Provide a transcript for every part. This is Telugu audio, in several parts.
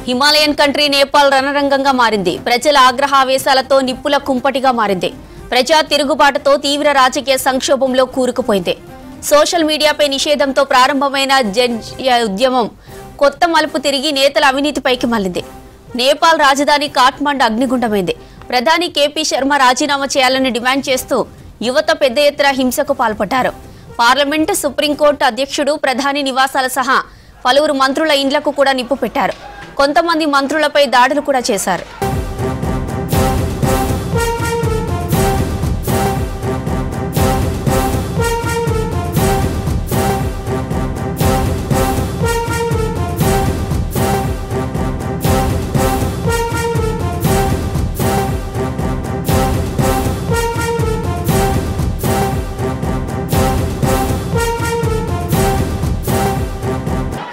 హిమాలయన్ కంట్రీ నేపాల్ రణరంగంగా మారింది. ప్రజల ఆగ్రహావేశాలతో నిప్పుల కుంపటిగా మారింది. ప్రజా తిరుగుబాటుతో తీవ్ర రాజకీయ సంక్షోభంలో కూరుకుపోయింది. సోషల్ మీడియాపై నిషేధంతో ప్రారంభమైన ఉద్యమం కొత్త మలుపు తిరిగి నేతల అవినీతిపైకి మళ్లింది. నేపాల్ రాజధాని కాఠ్మండు అగ్నిగుండమైంది. ప్రధాని కేపీ శర్మ రాజీనామా చేయాలని డిమాండ్ చేస్తూ యువత పెద్ద ఎత్తున హింసకు పాల్పడ్డారు. పార్లమెంటు, సుప్రీంకోర్టు అధ్యక్షుడు, ప్రధాని నివాసాల సహా పలువురు మంత్రుల ఇండ్లకు కూడా నిప్పు పెట్టారు. కొంతమంది మంత్రులపై దాడులు కూడా చేశారు.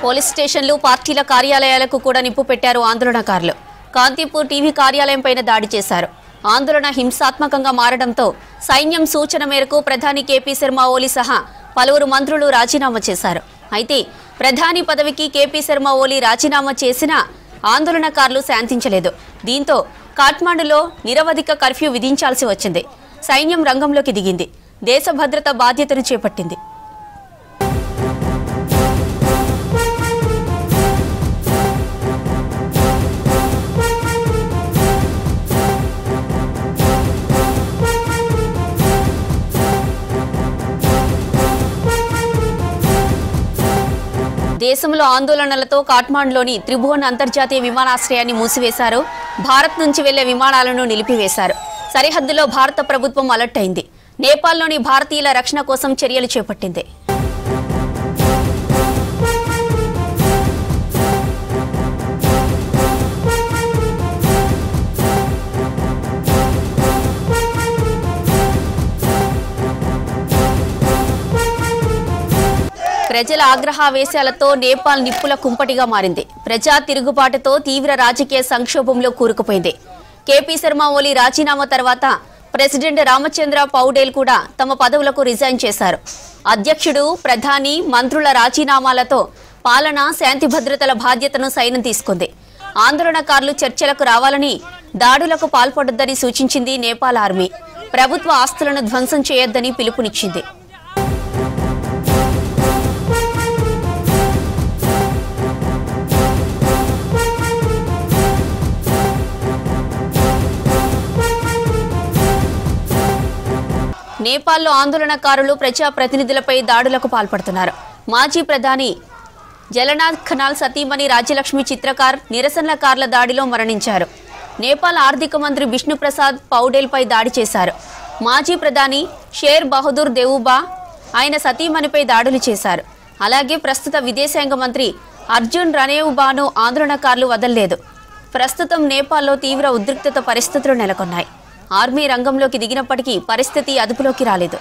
పోలీస్ స్టేషన్లు, పార్టీల కార్యాలయాలకు కూడా నిప్పు పెట్టారు ఆందోళనకారులు. కాంతిపూర్ టీవీ కార్యాలయంపైన దాడి చేశారు. ఆందోళన హింసాత్మకంగా మారడంతో సైన్యం సూచన మేరకు ప్రధాని కేపీ శర్మ ఓలీ సహా పలువురు మంత్రులు రాజీనామా చేశారు. అయితే ప్రధాని పదవికి కేపీ శర్మ ఓలీ రాజీనామా చేసినా ఆందోళనకారులు శాంతించలేదు. దీంతో కాఠ్మండులో నిరవధిక కర్ఫ్యూ విధించాల్సి వచ్చింది. సైన్యం రంగంలోకి దిగింది. దేశ భద్రత బాధ్యతను చేపట్టింది. దేశంలో ఆందోళనలతో కాఠ్మండులోని త్రిభువన్ అంతర్జాతీయ విమానాశ్రయాన్ని మూసివేశారు. భారత్ నుంచి వెళ్లే విమానాలను నిలిపివేశారు. సరిహద్దులో భారత ప్రభుత్వం అలర్ట్ అయింది. నేపాల్లోని భారతీయుల రక్షణ కోసం చర్యలు చేపట్టింది. ప్రజల ఆగ్రహావేశాలతో నేపాల్ నిప్పుల కుంపటిగా మారింది. ప్రజా తిరుగుబాటుతో తీవ్ర రాజకీయ సంక్షోభంలో కూరుకుపోయింది. కేపీ శర్మ ఓలీ రాజీనామా తర్వాత ప్రెసిడెంట్ రామచంద్ర పౌడేల్ కూడా తమ పదవులకు రిజైన్ చేశారు. అధ్యక్షుడు, ప్రధాని, మంత్రుల రాజీనామాలతో పాలన, శాంతి భద్రతల బాధ్యతను సైన్యం తీసుకుంది. ఆందోళనకారులు చర్చలకు రావాలని, దాడులకు పాల్పడొద్దని సూచించింది నేపాల్ ఆర్మీ. ప్రభుత్వ ఆస్తులను ధ్వంసం చేయొద్దని పిలుపునిచ్చింది. నేపాల్లో ఆందోళనకారులు ప్రజా ప్రతినిధులపై దాడులకు పాల్పడుతున్నారు. మాజీ ప్రధాని జలనాథ్ ఖనాల్ సతీమణి రాజ్యలక్ష్మి చిత్రకార్ నిరసనకారుల దాడిలో మరణించారు. నేపాల్ ఆర్థిక మంత్రి బిష్ణు ప్రసాద్ పౌడేల్పై దాడి చేశారు. మాజీ ప్రధాని షేర్ బహదూర్ దేవుబా ఆయన సతీమణిపై దాడులు చేశారు. అలాగే ప్రస్తుత విదేశాంగ మంత్రి అర్జున్ రనేవుబాను ఆందోళనకారులు వదల్లేదు. ప్రస్తుతం నేపాల్లో తీవ్ర ఉద్రిక్తత పరిస్థితులు నెలకొన్నాయి. ఆర్మీ రంగంలోకి దిగినప్పటికీ పరిస్థితి అదుపులోకి రాలేదు.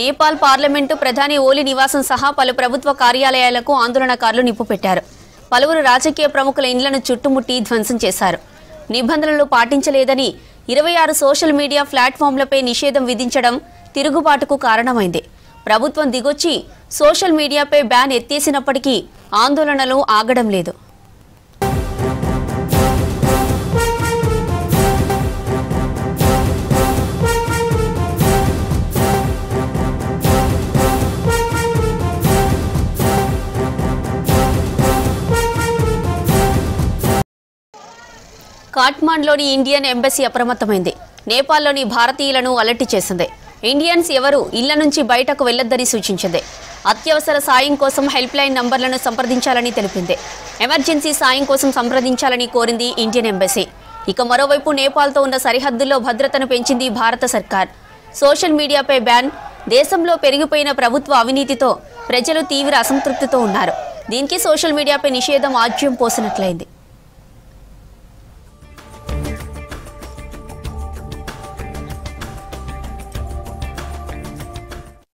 నేపాల్ పార్లమెంటు, ప్రధాని ఓలీ నివాసం సహా పలు ప్రభుత్వ కార్యాలయాలకు ఆందోళనకారులు నిప్పు పెట్టారు. పలువురు రాజకీయ ప్రముఖుల ఇండ్లను చుట్టుముట్టి ధ్వంసం చేశారు. నిబంధనలు పాటించలేదని 26 సోషల్ మీడియా ప్లాట్ఫామ్లపై నిషేధం విధించడం తిరుగుబాటుకు కారణమైంది. ప్రభుత్వం దిగొచ్చి సోషల్ మీడియాపై బ్యాన్ ఎత్తేసినప్పటికీ ఆందోళనలు ఆగడం లేదు. కాఠ్మండులోని ఇండియన్ ఎంబసీ అప్రమత్తమైంది. నేపాల్లోని భారతీయులను అలర్ట్ చేసింది. ఇండియన్స్ ఎవరు ఇళ్ల నుంచి బయటకు వెళ్లొద్దని సూచించింది. అత్యవసర సాయం కోసం హెల్ప్ లైన్ నంబర్లను సంప్రదించాలని తెలిపింది. ఎమర్జెన్సీ సాయం కోసం సంప్రదించాలని కోరింది ఇండియన్ ఎంబసీ. ఇక మరోవైపు నేపాల్తో ఉన్న సరిహద్దుల్లో భద్రతను పెంచింది భారత సర్కార్. సోషల్ మీడియాపై బ్యాన్, దేశంలో పెరిగిపోయిన ప్రభుత్వ అవినీతితో ప్రజలు తీవ్ర అసంతృప్తితో ఉన్నారు. దీనికి సోషల్ మీడియాపై నిషేధం ఆజ్యం పోసినట్లయింది.